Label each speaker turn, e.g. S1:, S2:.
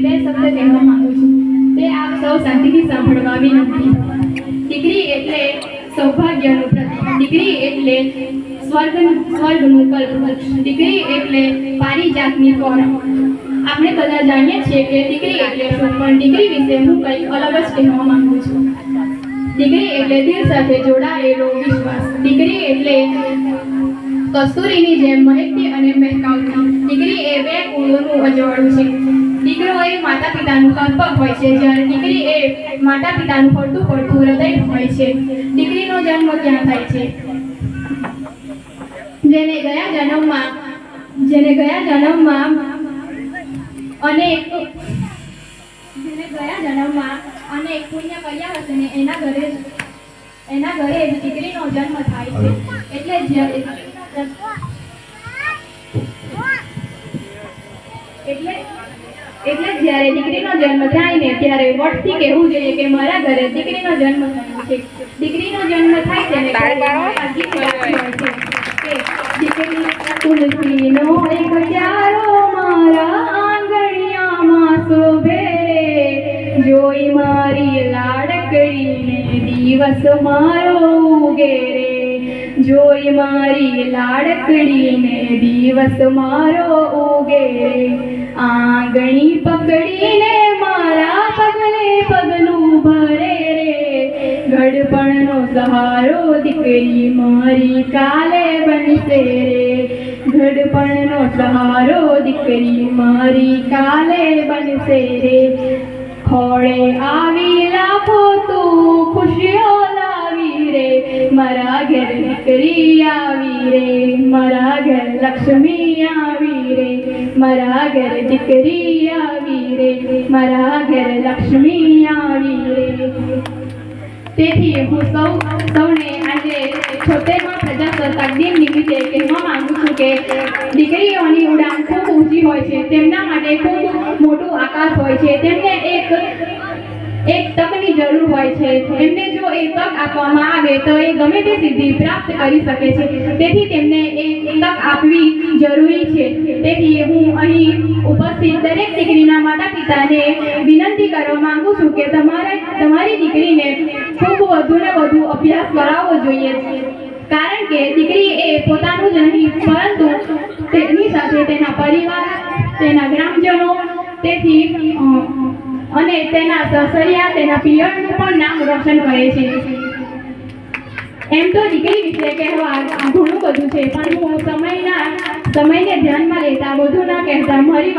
S1: બે શબ્દ કહેવા માંગુ છું, તે આપ સૌ શાંતિથી સાંભળવા વિનંતી। દીકરી એટલે સૌભાગ્યનું પ્રતીક, દીકરી એટલે સ્વર્ગનું કલ્પવૃક્ષ, દીકરી એટલે પારિજાતની કોરમ। આપણે બધા જાણીએ છીએ કે દીકરી એટલે શું, પણ દીકરી વિશે હું કંઈક અલગ જ કહેવા માંગુ છું। દીકરી એટલે દિલ સાથે જોડાયેલો વિશ્વાસ, દીકરી એટલે કસ્તુરીની જેમ મહેકતી અને મહેકાવતી, દીકરી એ બે કુળોનું અજવાળું છે। દીકરો એ માતા પિતાનું કલ્પક હોય છે, જ્યારે દીકરી એ માતા પિતાનું ફરતું ફરતું હૃદય હોય છે। દીકરીનો જન્મ ક્યાં થાય છે? જેને ગયા જન્મમાં અનેક પુણ્ય કર્યા હશે ને એના ઘરે જ દીકરીનો જન્મ થાય છે। એટલે જ્યારે દીકરીનો જન્મ થાય ને ત્યારે વટથી કહેવું જોઈએ કે મારા ઘરે દીકરીનો જન્મ થયો છે। દીકરીનો જન્મ થાય છે ને તુલસીનો એક ચારો મારા આંગણિયામાં શોભે રે, જોઈ મારી લાડકડીને દિવસ મારો ઉગે રે, જોઈ મારી લાડકડીને દિવસ મારો ઉગે રે, આંગણી પકડીને મારા પગલે પગલું ભરે રે, ઘડપણનો સહારો દીકરી મારી કાલે બનશે રે, ઘડપણનો સહારો દીકરી મારી કાલે બનશે રે, ખોળે આવી લાખો તું ખુશીઓ લાવી રે, મારા ઘેર દીકરી આવી રે, મારા ઘેર લક્ષ્મી આવી રે, મારા ઘેર દીકરી આવી રે, મારા ઘેર લક્ષ્મી આવી રે। તેથી હું સૌને આજે 76મા પ્રજાસત્તાક દિન નિમિત્તે કહેવા માંગુ છું કે દીકરીઓની ઉડાન ખૂબ ઊંચી હોય છે, તેમના માટે ખૂબ મોટું આકાશ હોય છે, તેમને એક તકની જરૂર હોય છે। એમને જો એ તક આપવામાં આવે તો એ ગમે તે સિદ્ધિ પ્રાપ્ત કરી શકે છે, તેથી તેમને એ તક આપવી જરૂરી છે। તેથી હું અહીં ઉપસ્થિત દરેક દીકરીના માતા પિતાને વિનંતી કરવા માંગુ છું કે તમારી દીકરીને ખૂબ વધુ ને વધુ અભ્યાસ કરાવવો જોઈએ, કારણ કે દીકરી એ પોતાનું જ નહીં પરંતુ તેની સાથે તેના પરિવાર, તેના ગ્રામજનો, તેથી અને તેના સસરિયા, તેના પિયરનું પણ નામ રોશન કરે છે। એમ તો દીકરી વિશે કહેવા ઘણું બધું છે, પણ હું સમયને ધ્યાનમાં લેતા વધુ ના કહેતા મારી